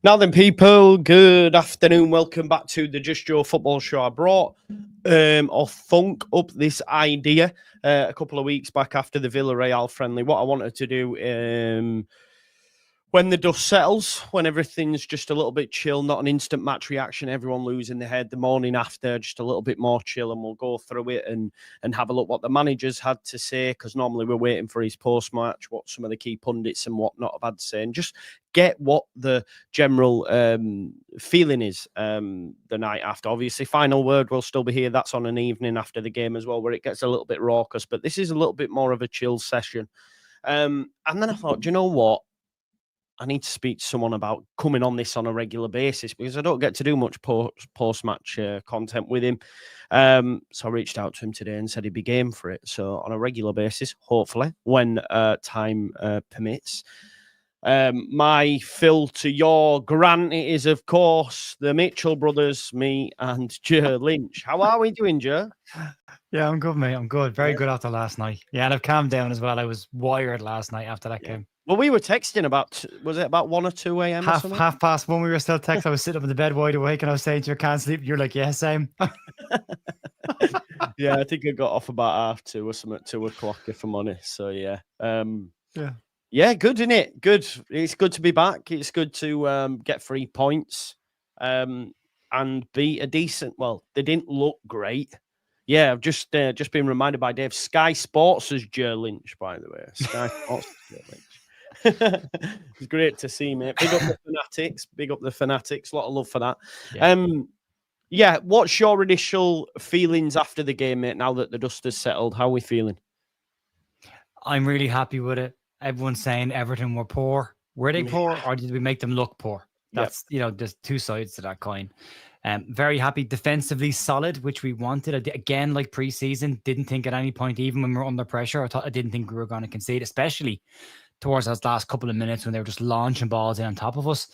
Now then, people, good afternoon. Welcome back to the Just Joe Football Show. I brought or thunk up this idea a couple of weeks back after the Villarreal friendly. What I wanted to do when the dust settles, when everything's just a little bit chill, not an instant match reaction, everyone losing their head, the morning after, just a little bit more chill, and we'll go through it and have a look what the managers had to say, because normally we're waiting for his post-match, what some of the key pundits and whatnot have had to say, and just get what the general feeling is the night after. Obviously, final word will still be here. That's on an evening after the game as well, where it gets a little bit raucous, but this is a little bit more of a chill session. And then I thought, do you know what? I need to speak to someone about coming on this on a regular basis, because I don't get to do much post-match content with him. So I reached out to him today and said he'd be game for it. So on a regular basis, hopefully, when time permits. My Phil to your Grant, it is, of course, the Mitchell brothers, me and Joe Lynch. How are we doing, Joe? Yeah, I'm good, mate. I'm good. Very good after last night. Yeah, and I've calmed down as well. I was wired last night after that game. Well, we were texting about, was it about 1 or 2 a.m. or something? Half past 1, we were still texting. I was sitting up in the bed wide awake, and I was saying to you, I can't sleep. You're like, yeah, same. Yeah, I think I got off about 2:30 or something at 2 o'clock, if I'm honest. So, yeah. Yeah, good, isn't it? Good. It's good to be back. It's good to get 3 points and be a decent, well, they didn't look great. Yeah, I've just been reminded by Dave. Sky Sports as Joe Lynch, by the way. Sky Sports as Joe Lynch. It's great to see, mate. Big up the fanatics. Big up the fanatics. A lot of love for that. Yeah. What's your initial feelings after the game, mate, now that the dust has settled? How are we feeling? I'm really happy with it. Everyone's saying Everton were poor. Were they poor, or did we make them look poor? That's, there's two sides to that coin. Very happy, defensively solid, which we wanted. Again, like preseason, didn't think at any point, even when we were under pressure, I didn't think we were going to concede, especially towards those last couple of minutes when they were just launching balls in on top of us.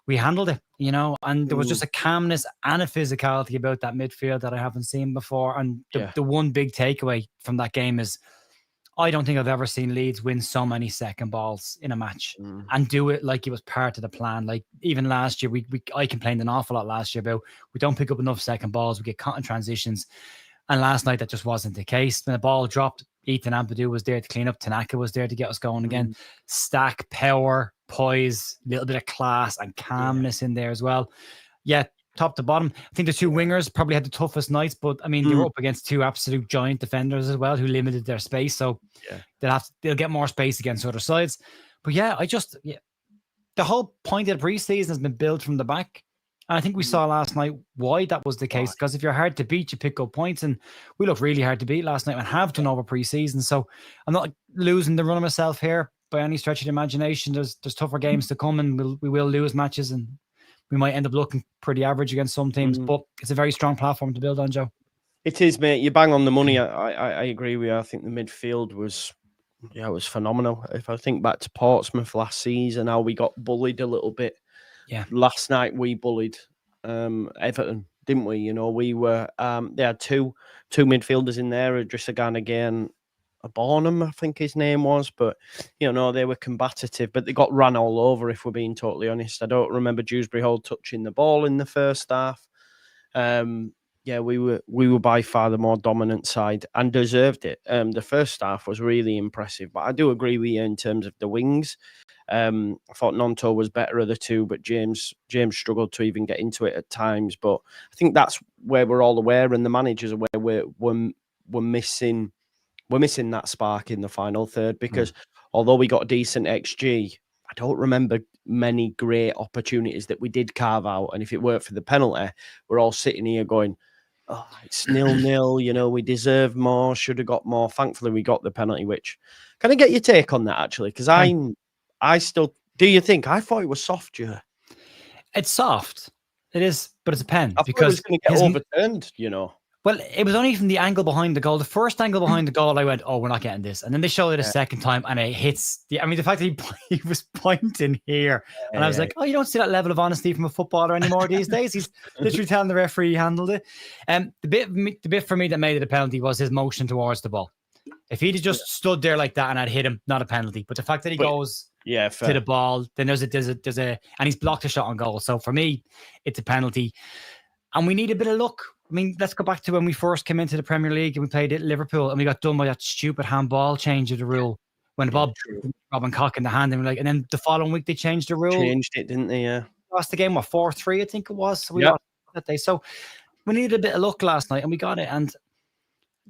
We handled it, and there was just a calmness and a physicality about that midfield that I haven't seen before. And the one big takeaway from that game is, I don't think I've ever seen Leeds win so many second balls in a match and do it like it was part of the plan. Like even last year, I complained an awful lot last year about we don't pick up enough second balls, we get caught in transitions. And last night, that just wasn't the case. When the ball dropped, Ethan Ampadu was there to clean up. Tanaka was there to get us going again. Stack, power, poise, a little bit of class and calmness in there as well. Yeah, top to bottom. I think the two wingers probably had the toughest nights, but I mean, they were up against two absolute giant defenders as well who limited their space. So they'll get more space against other sides. But the whole point of the preseason has been built from the back. And I think we saw last night why that was the case, because if you're hard to beat, you pick up points. And we looked really hard to beat last night and have done over preseason. So I'm not losing the run of myself here by any stretch of the imagination. There's tougher games to come, and we will lose matches, and we might end up looking pretty average against some teams, but it's a very strong platform to build on, Joe. It is, mate. You bang on the money. I agree with you. I think the midfield was phenomenal. If I think back to Portsmouth last season, how we got bullied a little bit. Yeah. Last night we bullied Everton, didn't we? We were they had two midfielders in there, Idrissa again, Bornham, I think his name was, but they were combative, but they got run all over, if we're being totally honest. I don't remember Dewsbury Hall touching the ball in the first half. We were by far the more dominant side and deserved it. The first half was really impressive, but I do agree with you in terms of the wings. I thought Nonto was better of the two, but James struggled to even get into it at times. But I think that's where we're all aware, and the managers are where we're missing that spark in the final third, because although we got a decent XG, I don't remember many great opportunities that we did carve out. And if it weren't for the penalty, we're all sitting here going, oh, it's 0-0, we deserve more, should have got more. Thankfully, we got the penalty, which... Can I get your take on that, actually? Because I still... Do you think? I thought it was soft, Joe. It's soft. It is, but it's a pen. I thought it was going to get overturned, Well, it was only from the angle behind the goal. The first angle behind the goal, I went, oh, we're not getting this. And then they showed it a second time, and it hits. The fact that he was pointing here. And I was like, oh, you don't see that level of honesty from a footballer anymore these days. He's literally telling the referee he handled it. The bit for me that made it a penalty was his motion towards the ball. If he'd just stood there like that and I'd hit him, not a penalty. But the fact that he goes Yeah, fair. To the ball. Then there's a, and he's blocked a shot on goal. So for me, it's a penalty. And we need a bit of luck. I mean, let's go back to when we first came into the Premier League and we played at Liverpool and we got done by that stupid handball change of the rule when the ball Robin Cock in the hand and then the following week they changed the rule. Changed it, didn't they? Yeah. Lost the game, 4-3, I think it was. So we lost that day. So we needed a bit of luck last night and we got it. And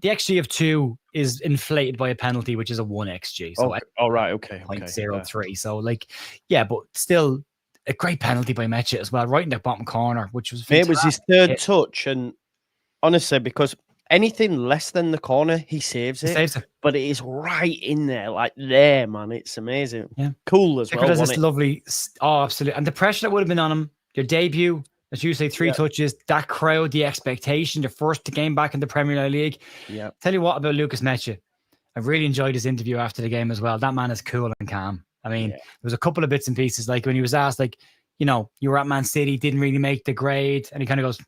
the XG of 2 is inflated by a penalty, which is a 1 XG. So okay. 0.03. So but still a great penalty by Nmecha as well, right in the bottom corner, which was fantastic. It was his third touch, and honestly, because anything less than the corner, he saves it. But it is right in there, like there, man. It's amazing. Yeah, cool as well. This lovely, absolutely, and the pressure that would have been on him. Your debut, as you say, 3 touches. That crowd, the expectation, the first game back in the Premier League. Yeah. Tell you what about Lukas Nmecha. I really enjoyed his interview after the game as well. That man is cool and calm. I mean, there was a couple of bits and pieces, like when he was asked, like, you were at Man City, didn't really make the grade. And he kind of goes,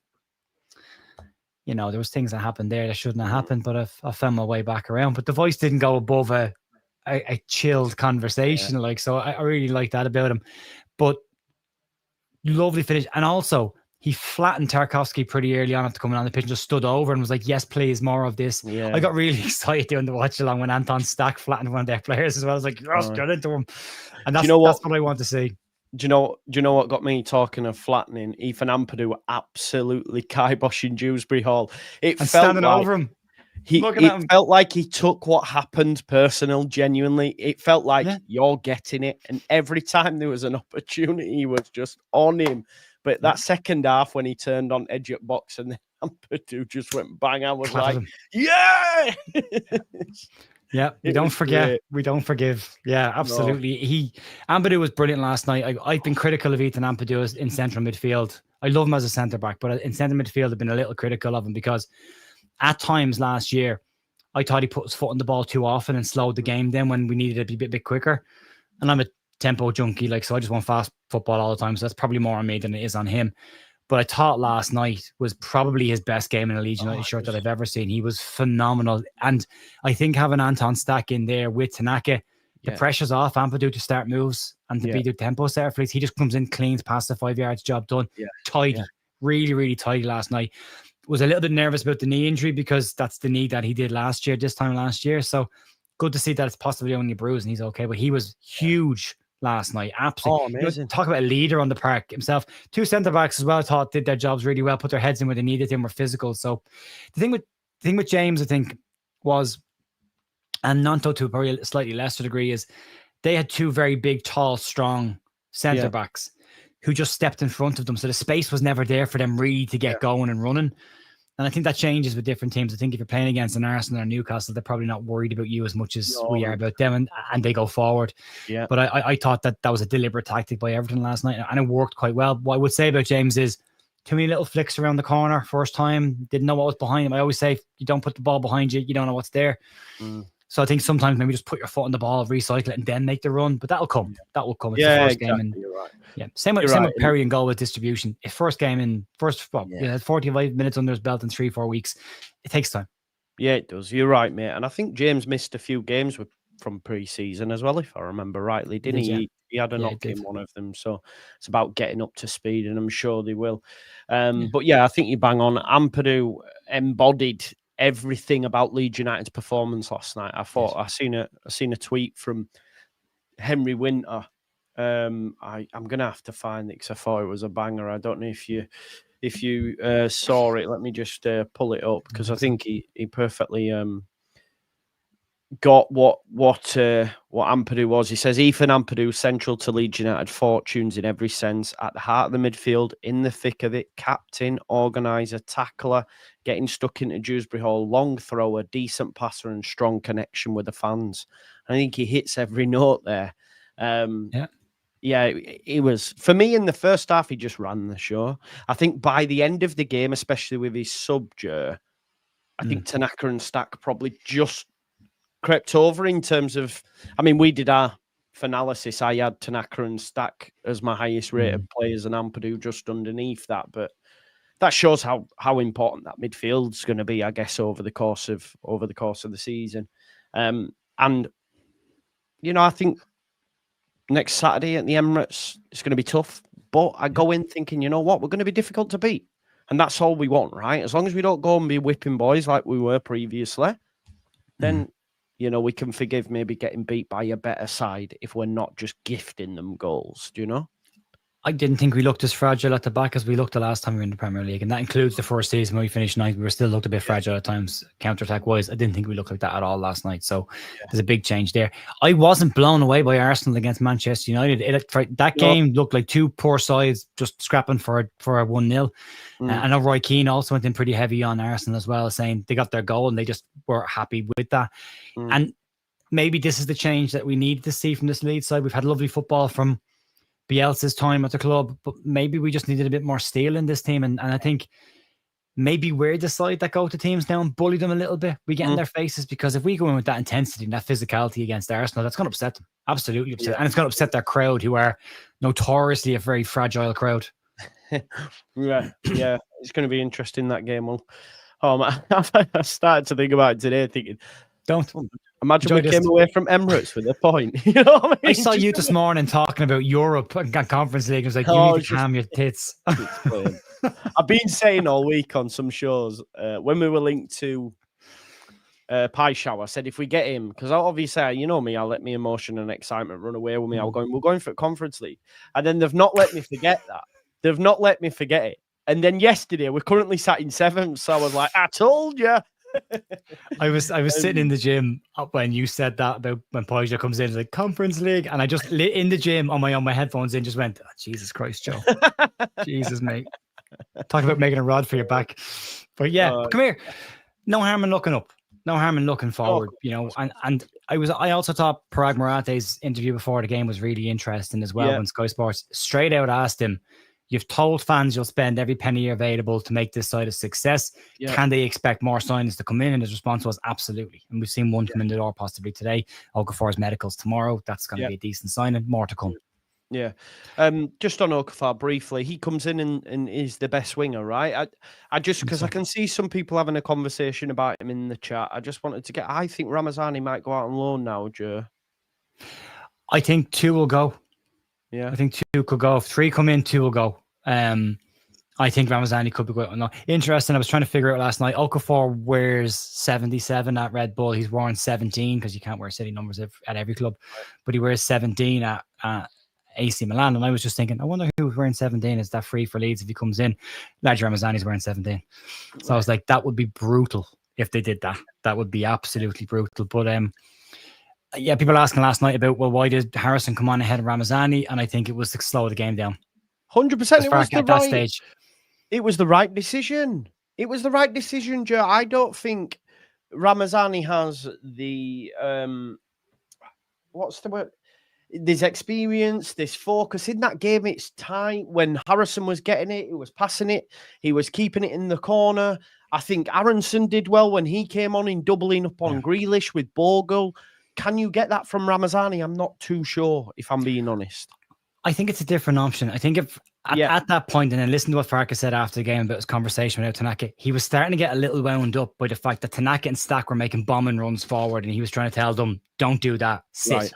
there was things that happened there that shouldn't have happened, but I found my way back around. But the voice didn't go above a chilled conversation. Like, so I really like that about him. But lovely finish. And also, he flattened Tarkowski pretty early on after coming on the pitch and just stood over and was like, yes, please, more of this. Yeah. I got really excited doing the watch along when Anton Stack flattened one of their players as well. I was like, yes, get into him. And that's what I want to see. Do you know what got me talking of flattening? Ethan Ampadu absolutely kiboshing Dewsbury Hall. It felt standing like over him. It felt like he took what happened personal, genuinely. It felt like you're getting it. And every time there was an opportunity, he was just on him. But that second half, when he turned on edge at box and then Ampadu just went bang, I was like, yeah! Yeah, we don't forget. Great. We don't forgive. Yeah, absolutely. No. Ampadu was brilliant last night. I've been critical of Ethan Ampadu in central midfield. I love him as a centre-back, but in centre midfield, I've been a little critical of him because at times last year, I thought he put his foot on the ball too often and slowed the game down when we needed it to be a bit quicker. And I'm a tempo junkie, so I just want fast football all the time. So that's probably more on me than it is on him. But I thought last night was probably his best game in a Leeds United shirt that I've ever seen. He was phenomenal. And I think having Anton Stack in there with Tanaka, the pressure's off Ampadu to start moves and to be the tempo setter for Leeds. He just comes in, cleans past the 5 yards, job done. Yeah. Tidy. Yeah. Really, really tidy last night. Was a little bit nervous about the knee injury because that's the knee that he did this time last year. So good to see that it's possibly only a bruise and he's okay. But he was huge last night. Absolutely. Amazing. Talk about a leader on the park himself. 2 centre-backs as well, I thought did their jobs really well, put their heads in where they needed them, were physical. So the thing with James, I think, was, and Nanto to probably a slightly lesser degree, is they had 2 very big, tall, strong centre-backs who just stepped in front of them. So the space was never there for them really to get going and running. And I think that changes with different teams. I think if you're playing against an Arsenal or Newcastle, they're probably not worried about you as much as we are about them, and they go forward. Yeah. But I thought that was a deliberate tactic by Everton last night, and it worked quite well. What I would say about James is too many little flicks around the corner. First time, didn't know what was behind him. I always say, you don't put the ball behind you, you don't know what's there. So I think sometimes maybe just put your foot on the ball, recycle it, and then make the run. But that'll come. That will come. It's the first game. And, you're right. Yeah. Same with Perry and goal with distribution. If first game in 45 minutes under his belt in 3-4 weeks, it takes time. Yeah, it does. You're right, mate. And I think James missed a few games from pre-season as well, if I remember rightly, didn't he? He had a knock in one of them. So it's about getting up to speed, and I'm sure they will. But I think you bang on. Ampadu embodied everything about Leeds United's performance last night. I thought I seen a tweet from Henry Winter. I'm gonna have to find it because I thought it was a banger. I don't know if you saw it. Let me just pull it up because I think he perfectly got what Ampadu was. He says Ethan Ampadu central to Leeds United fortunes in every sense, at the heart of the midfield, in the thick of it, captain, organizer, tackler, getting stuck into Dewsbury Hall, long thrower, decent passer, and strong connection with the fans. I think he hits every note there. It was, for me, in the first half, he just ran the show. I think by the end of the game, especially with his sub-Joe, I think Tanaka and Stack probably just crept over in terms of, I mean, we did our analysis. I had Tanaka and Stack as my highest rated players and Ampadu just underneath that. But that shows how important that midfield's going to be, I guess, over the course of the season. And I think next Saturday at the Emirates. It's going to be tough, but I go in thinking, you know what, we're going to be difficult to beat, and that's all we want, right? As long as we don't go and be whipping boys like we were previously, then you know we can forgive maybe getting beat by a better side if we're not just gifting them goals. Do you know? I didn't think we looked as fragile at the back as we looked the last time we were in the Premier League. And that includes the first season when we finished ninth. We were still looked a bit fragile at times, counter-attack wise. I didn't think we looked like that at all last night. So there's a big change there. I wasn't blown away by Arsenal against Manchester United. That game looked like two poor sides just scrapping for a 1-0. I know Roy Keane also went in pretty heavy on Arsenal as well, saying they got their goal and they just were happy with that. And maybe this is the change that we need to see from this Leeds side. We've had lovely football from Bielsa's time at the club, but maybe we just needed a bit more steel in this team. And I think maybe we're the side that go to teams now and bully them a little bit. We get in their faces, because if we go in with that intensity and that physicality against Arsenal, that's going to upset them. Absolutely upset. And it's going to upset their crowd, who are notoriously a very fragile crowd. Yeah. It's going to be interesting, that game. Man, I started to think about it today, thinking, don't imagine we came away from Emirates with a point. You know what I mean? I saw you this morning talking about Europe and Conference League. I was like, you need to calm your tits. I've been saying all week on some shows, when we were linked to Pie Shower, I said, if we get him, because obviously, you know me, I'll let my emotion and excitement run away with me. We're going for Conference League. And then they've not let me forget that. They've not let me forget it. And then yesterday, we're currently sat in 7th. So I was like, I told you. I was sitting in the gym when you said that about when Pajda comes in, like Conference League, and I just lit in the gym on my headphones and just went, oh, Jesus Christ, Joe. Jesus, mate. Talk about making a rod for your back. But come here. No harm in looking up. No harm in looking forward, you know. And I also thought Parag Marate's interview before the game was really interesting as well, when Sky Sports straight out asked him, you've told fans you'll spend every penny available to make this side a success. Can they expect more signings to come in? And his response was absolutely. And we've seen one come in the door possibly today. Okafor's medicals tomorrow. That's going to be a decent signing. More to come. Yeah. Just on Okafor briefly, he comes in and is the best winger, right? I just, because I can see some people having a conversation about him in the chat. I just wanted to I think Ramazani might go out on loan now, Joe. I think 2 will go. Yeah, I think 2 could go. If 3 come in, 2 will go. I think Ramazani could be going. No, interesting. I was trying to figure out last night. Okafor wears 77 at Red Bull. He's worn 17 because you can't wear city numbers at every club, but he wears 17 at AC Milan. And I was just thinking, I wonder who's wearing 17. Is that free for Leeds if he comes in? Ladji Ramazani's wearing 17. So I was like, that would be brutal if they did that. That would be absolutely brutal. But people asking last night about, well, why did Harrison come on ahead of Ramazani? And I think it was to slow the game down. 100%. It was at that stage. It was the right decision. It was the right decision, Joe. I don't think Ramazani has the what's the word? This experience, this focus in that game. It's tight. When Harrison was getting it, he was passing it. He was keeping it in the corner. I think Aronson did well when he came on in doubling up on Grealish with Bogle. Can you get that from Ramazani? I'm not too sure, if I'm being honest. I think it's a different option. I think if at that point, and then listen to what Farke said after the game about his conversation with Tanaka, he was starting to get a little wound up by the fact that Tanaka and Stack were making bombing runs forward, and he was trying to tell them, don't do that, sit,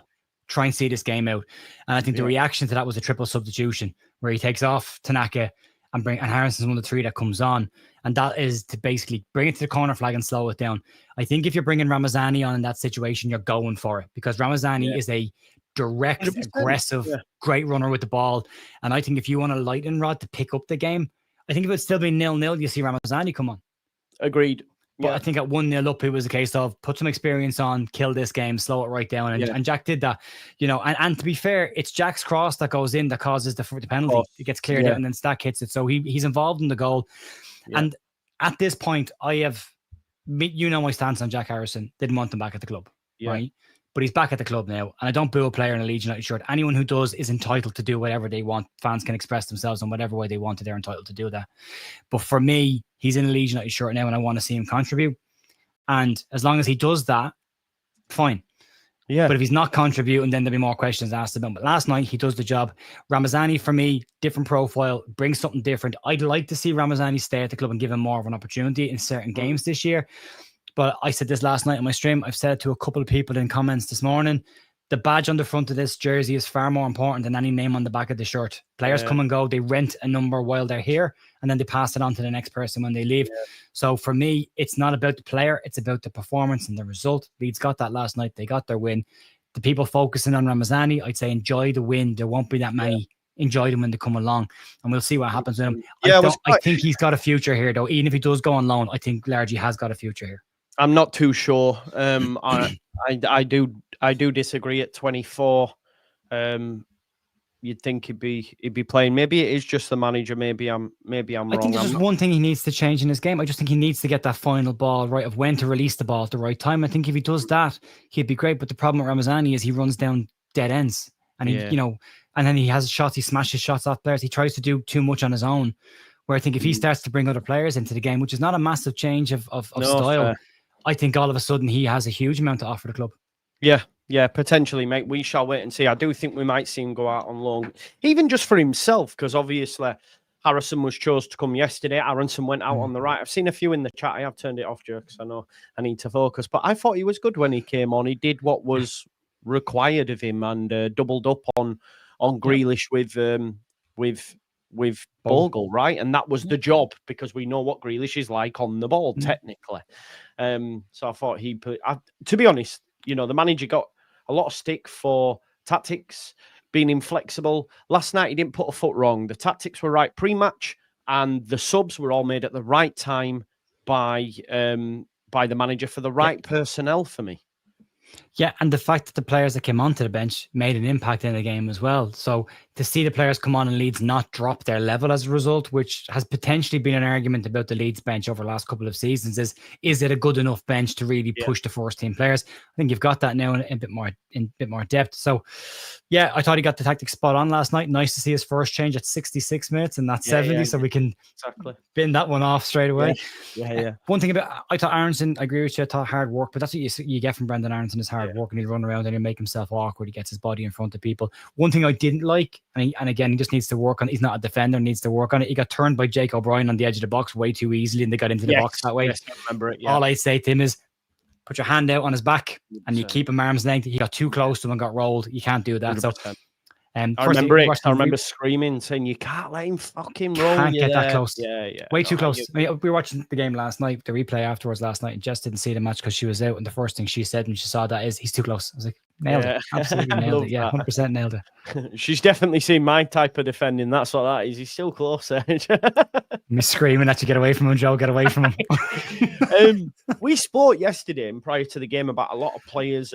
try and see this game out. And I think the reaction to that was a triple substitution where he takes off Tanaka and Harrison's one of the 3 that comes on. And that is to basically bring it to the corner flag and slow it down. I think if you're bringing Ramazani on in that situation, you're going for it, because Ramazani is a direct, 100%. Aggressive, great runner with the ball. And I think if you want a lightning rod to pick up the game, I think if it still be 0-0, you see Ramazani come on. Agreed. But I think at 1-0 up, it was a case of put some experience on, kill this game, slow it right down. And Jack did that, you know. And to be fair, it's Jack's cross that goes in that causes the penalty. It gets cleared out and then Stack hits it. So he's involved in the goal. Yeah. And at this point, my stance on Jack Harrison. Didn't want him back at the club, right? But he's back at the club now. And I don't boo a player in a Leeds United shirt. Anyone who does is entitled to do whatever they want. Fans can express themselves in whatever way they want. They're entitled to do that. But for me, he's in a Leeds United shirt now and I want to see him contribute. And as long as he does that, fine. Yeah. But if he's not contributing, then there'll be more questions asked about him. But last night, he does the job. Ramazani, for me, different profile, brings something different. I'd like to see Ramazani stay at the club and give him more of an opportunity in certain games this year. But I said this last night on my stream. I've said it to a couple of people in comments this morning. the badge on the front of this jersey is far more important than any name on the back of the shirt. Players come and go. They rent a number while they're here, and then they pass it on to the next person when they leave. Yeah. So for me, it's not about the player. It's about the performance and the result. Leeds got that last night. They got their win. The people focusing on Ramazani, I'd say enjoy the win. There won't be that many. Yeah. Enjoy them when they come along, and we'll see what happens with him. Yeah, I think he's got a future here, though. Even if he does go on loan, I think largely has got a future here. I'm not too sure. I do disagree at 24. You'd think he'd be playing. Maybe it is just the manager. Maybe I'm wrong. I think there's just one thing he needs to change in his game. I just think he needs to get that final ball right of when to release the ball at the right time. I think if he does that, he'd be great. But the problem with Ramazani is he runs down dead ends, and he, and then he has shots. He smashes shots off players. He tries to do too much on his own. Where I think if he starts to bring other players into the game, which is not a massive change of style. Fair. I think all of a sudden he has a huge amount to offer the club. Yeah, potentially, mate. We shall wait and see. I do think we might see him go out on loan, even just for himself, because obviously Harrison was chose to come yesterday. Aronson went out on the right. I've seen a few in the chat. I have turned it off, Joe, because I know I need to focus. But I thought he was good when he came on. He did what was required of him and doubled up on Grealish with Bogle, right? And that was the job, because we know what Grealish is like on the ball, technically. So I thought to be honest, the manager got a lot of stick for tactics, being inflexible. Last night, he didn't put a foot wrong. The tactics were right pre-match, and the subs were all made at the right time by the manager for the right personnel for me. Yeah, and the fact that the players that came onto the bench made an impact in the game as well. So to see the players come on and Leeds not drop their level as a result, which has potentially been an argument about the Leeds bench over the last couple of seasons, is it a good enough bench to really push the first team players? I think you've got that now in a bit more depth. So yeah, I thought he got the tactics spot on last night. Nice to see his first change at 66 minutes and not 70, so we can bin that one off straight away. Yeah. One thing about, I thought Aronson, I agree with you, I thought hard work, but that's what you get from Brendan Aronson is hard work, and he'll run around and he'll make himself awkward. He gets his body in front of people. One thing I didn't like, and again, he just needs to work on it. He's not a defender, needs to work on it. He got turned by Jake O'Brien on the edge of the box way too easily, and they got into the box that way. Yes, I remember it. Yeah. All I say to him is, put your hand out on his back and you keep him arm's length. He got too close to him and got rolled. You can't do that. 100%. So I remember it. I remember screaming, saying, "You can't let him fucking roll. Can't get that close. Yeah. Way too close." I mean, we were watching the game last night, the replay afterwards last night, and Jess didn't see the match because she was out. And the first thing she said when she saw that is, "He's too close." I was like, nailed it. Absolutely nailed it. Yeah, 100% nailed it. She's definitely seen my type of defending. That's what that is. He's still close. Me screaming at you, get away from him, Joe. Get away from him. We spoke yesterday and prior to the game about a lot of players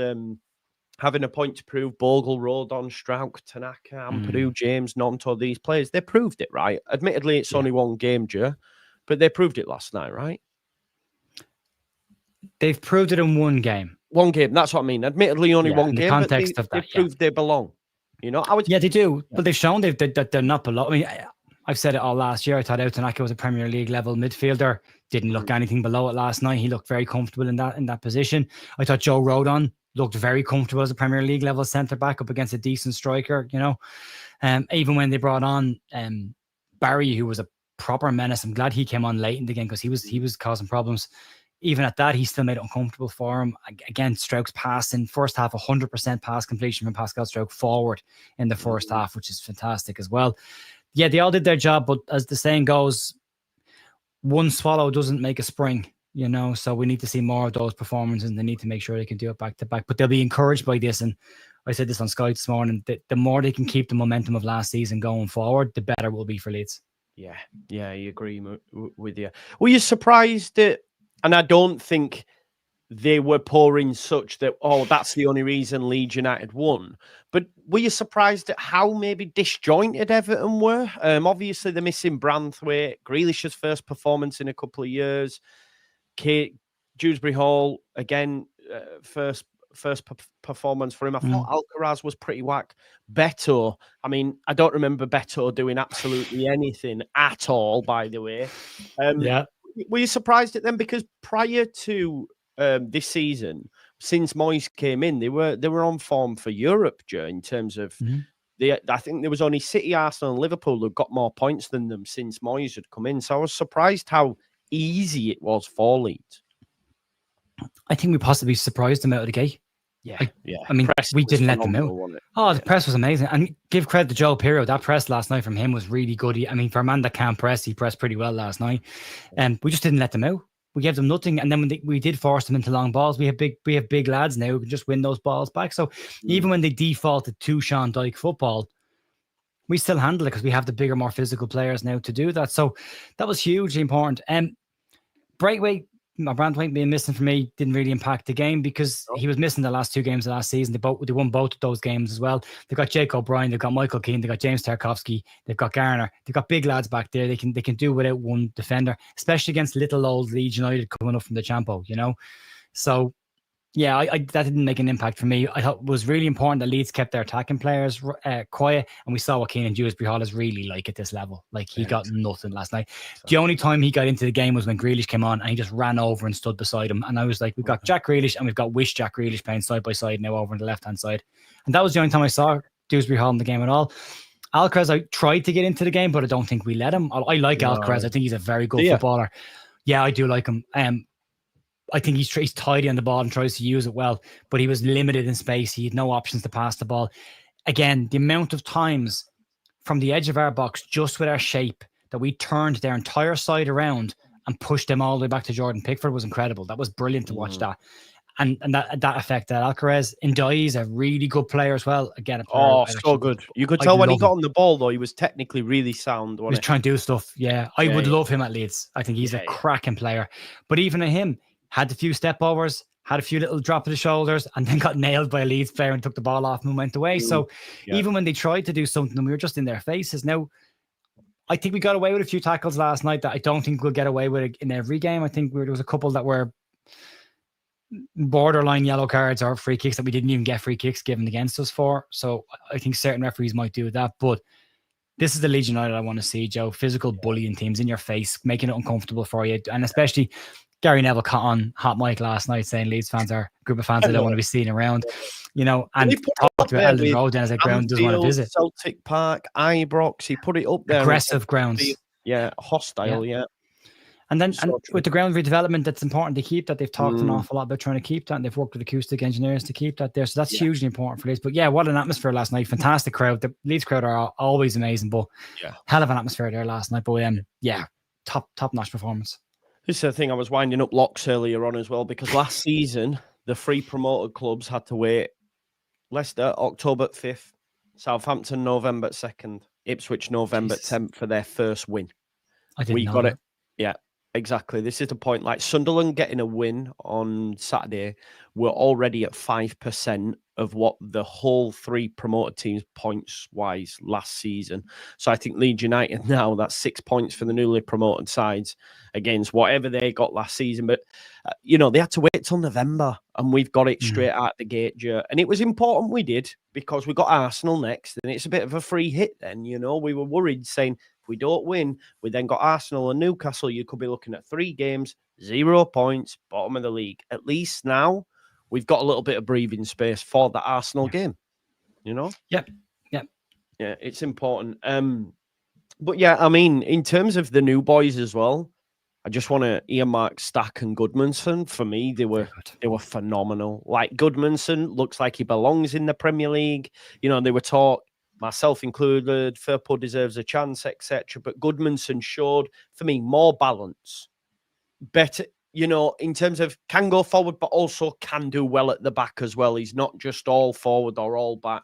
having a point to prove. Bogle, Rodon, Strauch, Tanaka, Ampadu, James, Nonto, these players, they proved it, right? Admittedly, it's only one game, Joe, but they proved it last night, right? They've proved it in one game. One game, that's what I mean. Admittedly, only one game, but they proved they belong. Yeah, they do. But they've shown that they're not below. I mean, I've said it all last year. I thought Tanaka was a Premier League level midfielder. Didn't look anything below it last night. He looked very comfortable in that position. I thought Joe Rodon looked very comfortable as a Premier League level centre back up against a decent striker. Even when they brought on Barry, who was a proper menace, I'm glad he came on late in the game because he was causing problems. Even at that, he still made it uncomfortable for him. Again, Strauch's pass in first half, 100% pass completion from Pascal Strauch forward in the first half, which is fantastic as well. Yeah, they all did their job, but as the saying goes, one swallow doesn't make a spring, so we need to see more of those performances, and they need to make sure they can do it back to back. But they'll be encouraged by this, and I said this on Sky this morning, the more they can keep the momentum of last season going forward, the better it will be for Leeds. Yeah, I agree with you. Were you surprised that, and I don't think they were pouring such that, that's the only reason Leeds United won. But were you surprised at how maybe disjointed Everton were? Obviously, they're missing Branthwaite, Grealish's first performance in a couple of years. Dewsbury Hall, again, first performance for him. I thought Alcaraz was pretty whack. Beto, I mean, I don't remember Beto doing absolutely anything at all, by the way. Were you surprised at them? Because prior to this season, since Moyes came in, they were on form for Europe, Joe, in terms of I think there was only City, Arsenal, and Liverpool who got more points than them since Moyes had come in. So I was surprised how easy it was for Leeds. I think we possibly surprised them out of the gate. Yeah. I mean, press we was didn't let them out. phenomenal, wasn't it? Oh, the press was amazing. And give credit to Joe Pirro. That press last night from him was really good. I mean, for a man that can't press, he pressed pretty well last night. And we just didn't let them out. We gave them nothing. And then when we did force them into long balls, we have big lads now who can just win those balls back. So even when they defaulted to Sean Dyche football, we still handle it because we have the bigger, more physical players now to do that. So that was hugely important. Braithwaite, Branthwaite being missing for me didn't really impact the game because he was missing the last 2 games of last season. They won both of those games as well. They've got Jake O'Brien, they've got Michael Keane, they've got James Tarkowski, they've got Garner, they've got big lads back there. They can do without one defender, especially against little old Leeds United coming up from the Champo, you know. So yeah, that didn't make an impact for me. I thought it was really important that Leeds kept their attacking players quiet, and we saw what Keenan Dewsbury-Hall is really like at this level. Like, he got nothing last night. The only time he got into the game was when Grealish came on, and he just ran over and stood beside him. And I was like, we've got Jack Grealish and we've got Jack Grealish playing side by side now over on the left-hand side. And that was the only time I saw Dewsbury-Hall in the game at all. Alcaraz, I tried to get into the game, but I don't think we let him. I like Alcaraz. I think he's a very good footballer. Yeah, I do like him. I think he's tidy on the ball and tries to use it well, but he was limited in space. He had no options to pass the ball. Again, the amount of times from the edge of our box, just with our shape, that we turned their entire side around and pushed them all the way back to Jordan Pickford was incredible. That was brilliant to watch that. And that affected Alcaraz. Ndiaye is a really good player as well. Again, so good. You could tell when he got on the ball, though, he was technically really sound. He was trying to do stuff. Yeah, I would love him at Leeds. I think he's a cracking player. But even at him, had a few step overs, had a few little drop of the shoulders, and then got nailed by a Leeds player and took the ball off and went away. So even when they tried to do something, we were just in their faces. Now, I think we got away with a few tackles last night that I don't think we'll get away with in every game. I think there was a couple that were borderline yellow cards or free kicks that we didn't even get free kicks given against us for. So I think certain referees might do that. But this is the Leeds United I want to see, Joe. Physical bullying teams in your face, making it uncomfortable for you. And especially Gary Neville caught on Hot Mic last night saying Leeds fans are a group of fans that don't want to be seen around, you know, and talked about Elland Road then as a ground doesn't want to visit. Celtic Park, Ibrox, he put it up there. Aggressive grounds. Yeah, hostile, And then with the ground redevelopment, that's important to keep that. They've talked an awful lot about trying to keep that, and they've worked with acoustic engineers to keep that there. So that's hugely important for Leeds. But yeah, what an atmosphere last night. Fantastic crowd. The Leeds crowd are always amazing, but hell of an atmosphere there last night. But top-notch performance. This is the thing, I was winding up locks earlier on as well, because last season, the free promoted clubs had to wait. Leicester, October 5th. Southampton, November 2nd. Ipswich, November 10th for their first win. We got it. Yeah, exactly. This is the point. Like, Sunderland getting a win on Saturday, we're already at 5% of what the whole 3 promoted teams points-wise last season. So I think Leeds United now, that's 6 points for the newly promoted sides against whatever they got last season. But, they had to wait till November, and we've got it straight out the gate, Joe. And it was important we did, because we got Arsenal next, and it's a bit of a free hit then, We were worried, saying, if we don't win, we then got Arsenal and Newcastle. You could be looking at 3 games, 0 points, bottom of the league. At least now we've got a little bit of breathing space for the Arsenal game, Yep. Yeah, it's important. But yeah, I mean, in terms of the new boys as well, I just want to earmark Stack and Goodmanson. For me, they were phenomenal. Like, Goodmanson looks like he belongs in the Premier League. They were taught, myself included, Firpo deserves a chance, etc. But Goodmanson showed, for me, more balance. Better, in terms of can go forward, but also can do well at the back as well. He's not just all forward or all back.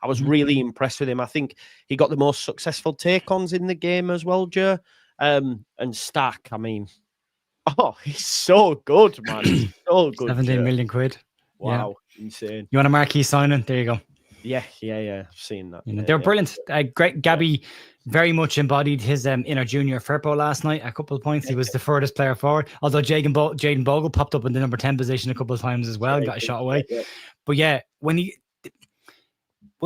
I was really impressed with him. I think he got the most successful take-ons in the game as well, Joe. And Stack, I mean, he's so good, man. He's so good. 17 million quid. Wow, insane. You want a marquee signing? There you go. Yeah. I've seen that. They're brilliant. Great. Gabby very much embodied his inner junior Firpo last night. A couple of points. He was the furthest player forward. Although Jaden Bogle popped up in the number 10 position a couple of times as well, got a shot away. Yeah. But yeah, one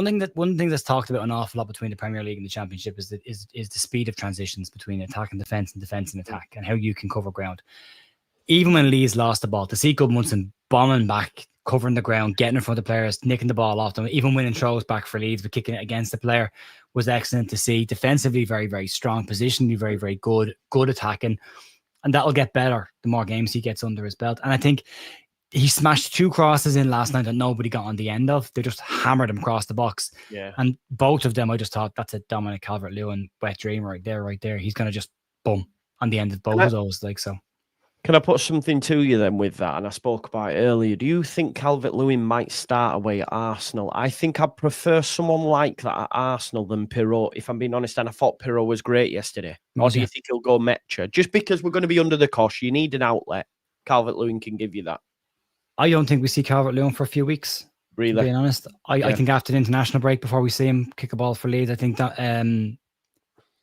thing that's talked about an awful lot between the Premier League and the Championship is the speed of transitions between attack and defense and attack, and how you can cover ground. Even when Leeds lost the ball, to see Goodmanson bombing back, covering the ground, getting in front of the players, nicking the ball off them, even winning throws back for Leeds, but kicking it against the player was excellent to see. Defensively, very, very strong. Positionally, very, very good attacking. And that'll get better the more games he gets under his belt. And I think he smashed 2 crosses in last night that nobody got on the end of. They just hammered him across the box. Yeah. And both of them, I just thought, that's a Dominic Calvert-Lewin wet dream right there. He's going to just boom on the end of both of those. Like, so. Can I put something to you then with that? And I spoke about it earlier. Do you think Calvert-Lewin might start away at Arsenal? I think I'd prefer someone like that at Arsenal than Pirot, if I'm being honest. And I thought Pirot was great yesterday. Or do you think he'll go Nmecha? Just because we're going to be under the cosh, you need an outlet. Calvert-Lewin can give you that. I don't think we see Calvert-Lewin for a few weeks. Really? Being honest. I think after the international break, before we see him kick a ball for Leeds, I think that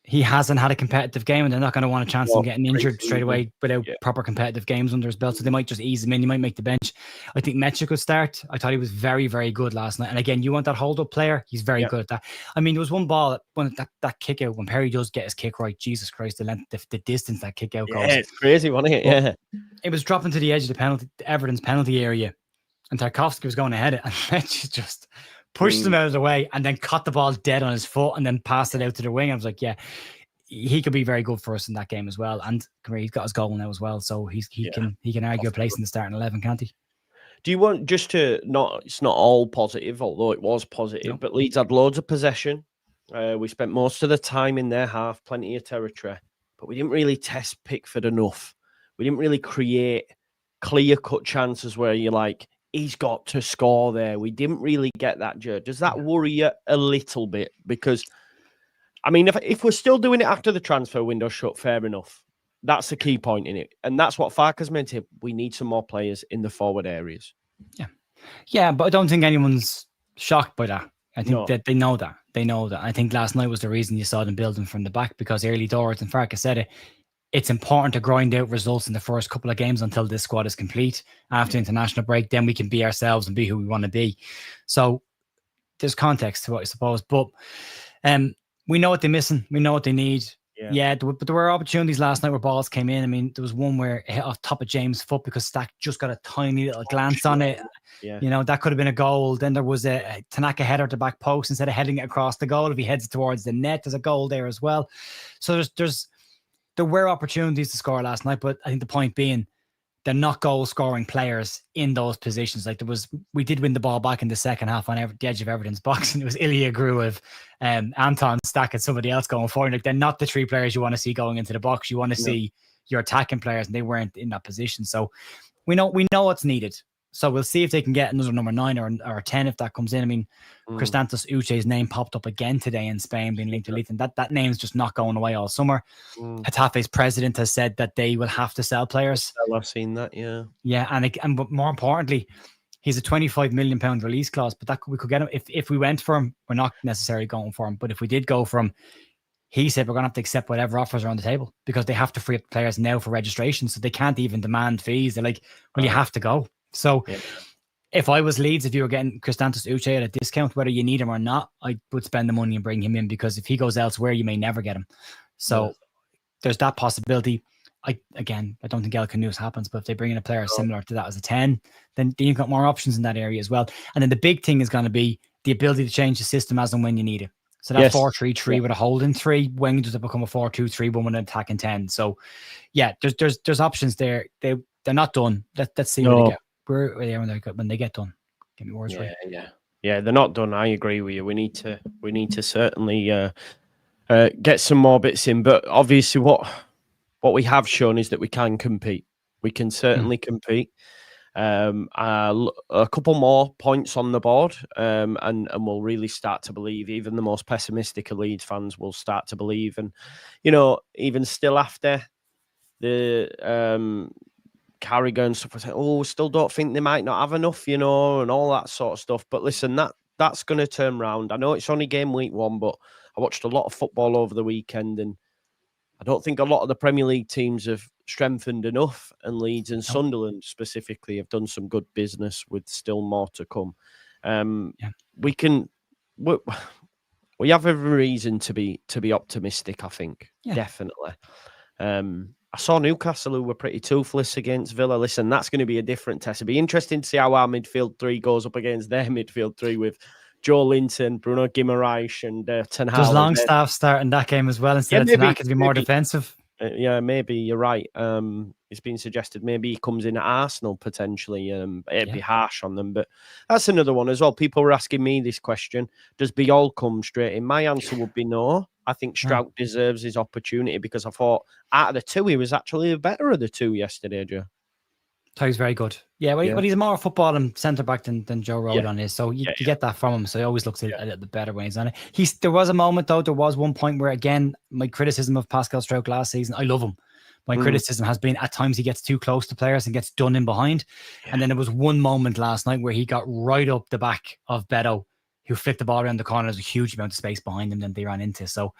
he hasn't had a competitive game, and they're not going to want a chance of him getting injured straight away without proper competitive games under his belt. So they might just ease him in. He might make the bench. I think Nmecha could start. I thought he was very, very good last night. And again, you want that hold-up player. He's very good at that. I mean, there was one ball, when that kick out, when Perry does get his kick right, Jesus Christ, the length, the distance that kick out goes. Yeah, it's crazy, wasn't it? Yeah. It was dropping to the edge of the Everton's penalty area, and Tarkowski was going ahead, and Nmecha just pushed him out of the way and then caught the ball dead on his foot and then passed it out to the wing. I was like, yeah, he could be very good for us in that game as well. And he's got his goal now as well, so he can argue a place in the starting 11, can't he? Do you want just to it's not all positive, although it was positive, but Leeds had loads of possession. We spent most of the time in their half, plenty of territory, but we didn't really test Pickford enough. We didn't really create clear-cut chances where you're like, he's got to score there. We didn't really get that, Joe. Does that worry you a little bit? Because, I mean, if we're still doing it after the transfer window shut, fair enough. That's the key point in it. And that's what Farke's meant to. We need some more players in the forward areas. Yeah. Yeah, but I don't think anyone's shocked by that. I think that they know that. They know that. I think last night was the reason you saw them building from the back, because early doors, and Farke said it, it's important to grind out results in the first couple of games until this squad is complete. After international break, then we can be ourselves and be who we want to be. So there's context to it, I suppose. But we know what they're missing. We know what they need. Yeah, but there were opportunities last night where balls came in. I mean, there was one where it hit off top of James' foot because Stack just got a tiny little glance on it. Yeah. You know, that could have been a goal. Then there was a Tanaka header at the back post. Instead of heading it across the goal, if he heads towards the net, there's a goal there as well. So there were opportunities to score last night, but I think the point being, they're not goal-scoring players in those positions. Like we did win the ball back in the second half on the edge of Everton's box, and it was Ilya Gruev, Anton Stack, and somebody else going forward. Like, they're not the 3 players you want to see going into the box. You want to see your attacking players, and they weren't in that position. So we know what's needed. So we'll see if they can get another number 9 or 10 if that comes in. I mean, Cristantos Uche's name popped up again today in Spain, being linked to Leeds, and that name's just not going away all summer. Getafe's president has said that they will have to sell players. I've seen that, yeah. Yeah, and but more importantly, he's a £25 million release clause, but we could get him if we went for him. We're not necessarily going for him, but if we did go for him, he said we're going to have to accept whatever offers are on the table, because they have to free up players now for registration, so they can't even demand fees. They're like, well, you have to go. So if I was Leeds, if you were getting Cristantos Uche at a discount, whether you need him or not, I would spend the money and bring him in, because if he goes elsewhere, you may never get him. So there's that possibility. I don't think El Canoes happens, but if they bring in a player similar to that as a 10, then you've got more options in that area as well. And then the big thing is going to be the ability to change the system as and when you need it. So that 4-3-3 with a holding 3, when does it become a 4-2-3-1 with an attacking 10? So yeah, there's options there. They're not done. Let's see what they get. Where they are when they get done. Get me words right. Yeah, they're not done. I agree with you. We need to certainly get some more bits in. But obviously, what we have shown is that we can compete. We can certainly compete. A couple more points on the board, and we'll really start to believe. Even the most pessimistic of Leeds fans will start to believe. And even still after the Carragher and stuff, I say, still don't think they might not have enough, and all that sort of stuff. But listen, that's going to turn round. I know it's only game week 1, but I watched a lot of football over the weekend, and I don't think a lot of the Premier League teams have strengthened enough, and Leeds and Sunderland specifically have done some good business with still more to come. We have every reason to be optimistic, I think. Definitely. I saw Newcastle, who were pretty toothless against Villa. Listen, that's going to be a different test. It'll be interesting to see how our midfield 3 goes up against their midfield 3 with Joe Linton, Bruno Guimaraes, and Ten Hag. There's Longstaff starting that game as well, instead of Tanaka to be more defensive. Yeah, maybe you're right. It's been suggested maybe he comes in at Arsenal potentially. It'd be harsh on them, but that's another one as well. People were asking me this question: does Biol come straight in? My answer would be no. I think Strout deserves his opportunity because I thought out of the two, he was actually the better of the two yesterday, Joe. So he's very good. Yeah, but he's more football and centre back than Joe Rodon is. So you get that from him. So he always looks a little bit better when he's on it. There was a moment though. There was one point where again, my criticism of Pascal Strouk last season. I love him. My criticism has been at times he gets too close to players and gets done in behind. And then there was one moment last night where he got right up the back of Beto, who flicked the ball around the corner. There's a huge amount of space behind him that they ran into. So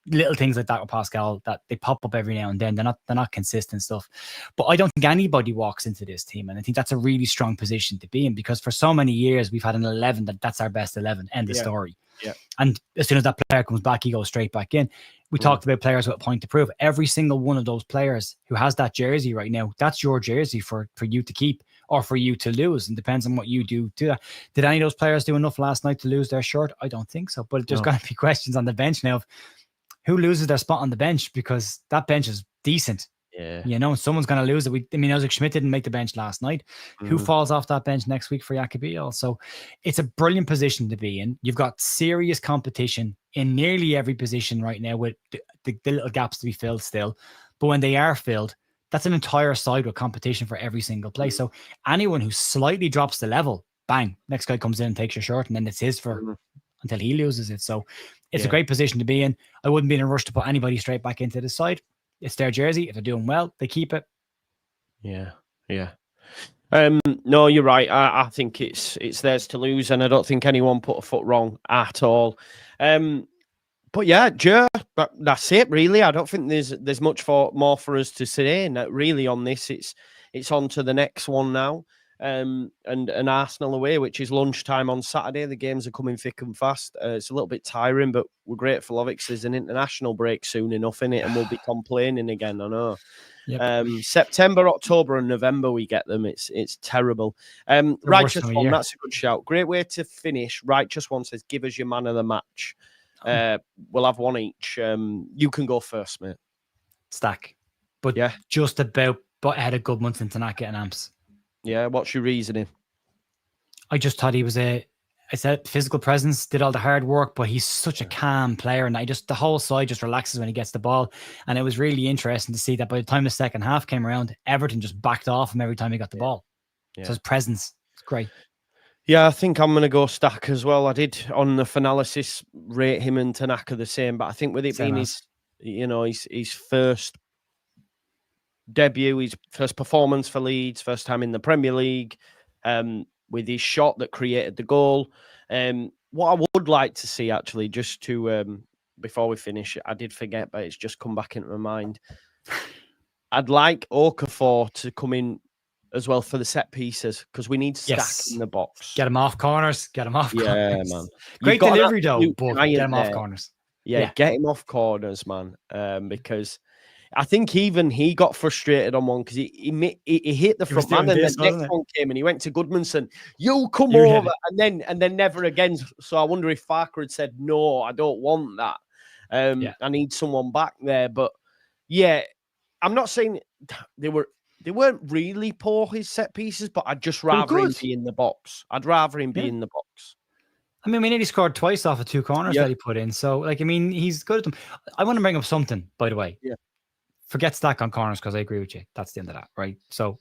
little things like that with Pascal that they pop up every now and then. They're not consistent stuff. But I don't think anybody walks into this team. And I think that's a really strong position to be in because for so many years we've had an 11 that's our best 11. End of story. Yeah. And as soon as that player comes back, he goes straight back in. We talked about players with a point to prove. Every single one of those players who has that jersey right now, that's your jersey for you to keep or for you to lose. And depends on what you do to that. Did any of those players do enough last night to lose their shirt? I don't think so. But there's going to be questions on the bench now of who loses their spot on the bench because that bench is decent. Yeah. You know, someone's going to lose it. Isaac Schmidt didn't make the bench last night. Who falls off that bench next week for Yacobillo? So it's a brilliant position to be in. You've got serious competition in nearly every position right now with the little gaps to be filled still. But when they are filled, that's an entire side with competition for every single place. So anyone who slightly drops the level, bang, next guy comes in and takes your shirt and then it's his for until he loses it. So it's a great position to be in. I wouldn't be in a rush to put anybody straight back into the side. It's their jersey. If they're doing well, they keep it. Yeah. No, you're right. I think it's theirs to lose, and I don't think anyone put a foot wrong at all. But yeah, Joe, that's it really. I don't think there's much more for us to say. Really, on this, it's on to the next one now. And Arsenal away, which is lunchtime on Saturday. The games are coming thick and fast. It's a little bit tiring, but we're grateful of it because there's an international break soon enough in it, and we'll be complaining again. I know. Yep. September, October, and November we get them. It's terrible. Righteous one, that's a good shout. Great way to finish. Righteous one says, "Give us your man of the match." We'll have one each. You can go first, mate. Stack, but just about ahead of Goodmanson and Tanaka and Amps. Yeah, what's your reasoning? I just thought he was I said physical presence, did all the hard work, but he's such a calm player. And the whole side just relaxes when he gets the ball. And it was really interesting to see that by the time the second half came around, Everton just backed off him every time he got the ball. So his presence, it's great. Yeah, I think I'm going to go Stack as well. I did on the Finalysis rate him and Tanaka the same, but I think with it being his first debut, his first performance for Leeds, first time in the Premier League, with his shot that created the goal. What I would like to see, actually, just to before we finish, I did forget, but it's just come back into my mind. I'd like Okafor to come in as well for the set pieces because we need Stack in the box. Get him off corners. Corners. Man. Great delivery though, but get him off corners. Yeah, get him off corners, man. Because I think even he got frustrated on one because he hit the front man, and the next one came and he went to Goodmanson. You come over, and then never again. So I wonder if Farke had said, "No, I don't want that. I need someone back there." But yeah, I'm not saying they weren't really poor, his set pieces, but I'd just rather him be in the box. I'd rather him be in the box. I mean, we nearly scored twice off of 2 corners that he put in. So, he's good at them. I want to bring up something, by the way. Yeah. Forget Stack on corners because I agree with you. That's the end of that, right? So,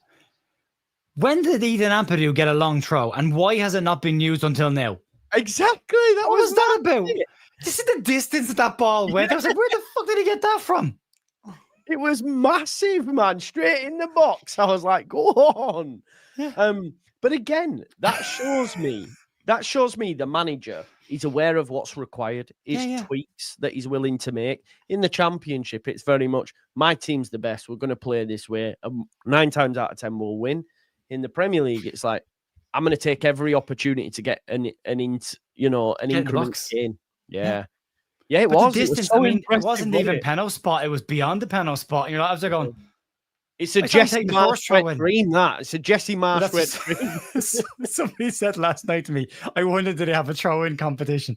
when did Ethan Ampadu get a long throw, and why has it not been used until now? Exactly. What was that about? This is the distance that ball went. I was like, where the fuck did he get that from? It was massive, man. Straight in the box. I was like, go on. Yeah. But again, that shows me the manager is aware of what's required, his tweaks that he's willing to make. In the Championship, it's very much, my team's the best. We're going to play this way. 9 times out of 10, we'll win. In the Premier League, it's like, I'm going to take every opportunity to get an increment in. Yeah. Yeah, it was. Distance, it wasn't even penalty spot. It was beyond the penalty spot. You know, I was like going, it's a Jesse Marsh wet dream, that. It's a Jesse Marsh wet dream. Somebody said last night to me, I wondered did they have a throw-in competition?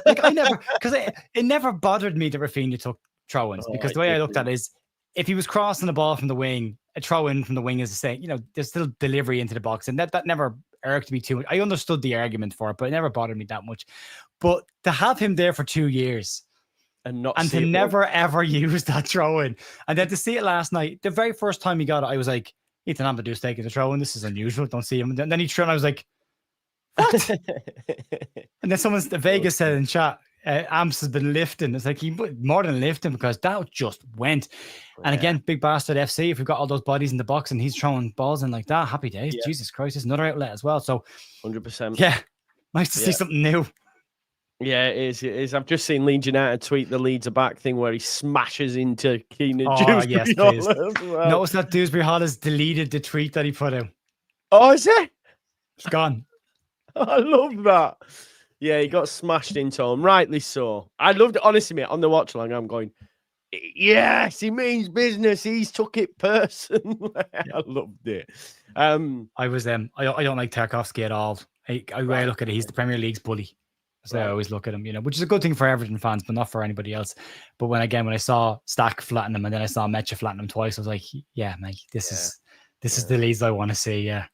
Like, I never, because it never bothered me that Rafinha took throw-ins, because the way I looked at it is, if he was crossing the ball from the wing, a throw in from the wing is the same. There's still delivery into the box, and that never irked me too much. I understood the argument for it, but it never bothered me that much. But to have him there for 2 years and to never ever use that throw in, and then to see it last night, the very first time he got it, I was like, Ethan Ampadu's taking the throw in. This is unusual. Don't see him. And then he threw, and I was like, what? And then Vegas said in chat, Amps has been lifting. It's like he more than lifting because that just went. And again, big bastard FC. If we've got all those bodies in the box and he's throwing balls in like that, happy days. Jesus Christ, it's another outlet as well. So 100%. Yeah, nice to see something new. Yeah, it is. It is. I've just seen Leeds United tweet the Leeds are back thing where he smashes into Keenan. Oh, yes, please. Well. Notice that Dewsbury Hall has deleted the tweet that he put out. Oh, is it? It's gone. I love that. Yeah, he got smashed into him, rightly so. I loved it, honestly, mate. On the watch along, I'm going, yes, he means business. He's took it personally. I loved it. I don't like Tarkowski at all. I look at it. He's the Premier League's bully. So I always look at him, which is a good thing for Everton fans, but not for anybody else. But when I saw Stack flatten him and then I saw Nmecha flatten him twice, I was like, yeah, mate, this is the Leeds I want to see. Yeah.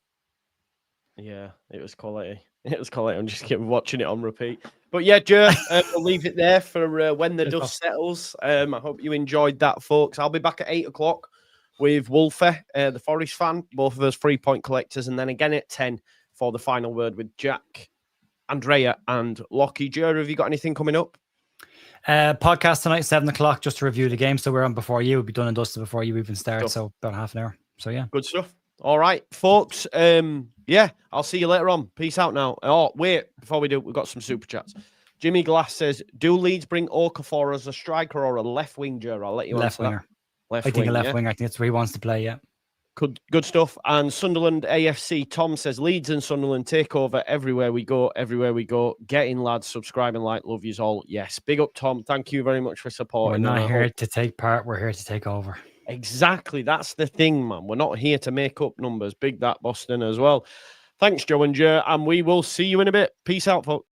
Yeah, it was quality. It was quality. I'm just keep watching it on repeat. But yeah, Joe, we'll leave it there for when the dust settles. I hope you enjoyed that, folks. I'll be back at 8 o'clock with Wolfie, the Forest fan, both of us 3-point collectors, and then again at 10 for the final word with Jack, Andrea, and Lockie. Joe, have you got anything coming up? Podcast tonight, 7 o'clock, just to review the game. So we're on before you. We'll be done and dusted before you even start. So about half an hour. So yeah. Good stuff. All right, folks. Yeah, I'll see you later on. Peace out now. Oh, wait, before we do, we've got some super chats. Jimmy Glass says, do Leeds bring Okafor as a striker or a left wing, Joe? I'll let you left winger. I think a left winger. I think that's where he wants to play, yeah. Good stuff. And Sunderland AFC, Tom says, Leeds and Sunderland take over everywhere we go, everywhere we go. Get in, lads. Subscribe and like. Love yous all. Yes. Big up, Tom. Thank you very much for supporting. We're not here to take part. We're here to take over. Exactly. That's the thing, man. We're not here to make up numbers. Big that, Boston, as well. Thanks, Joe and Joe. And we will see you in a bit. Peace out, folks.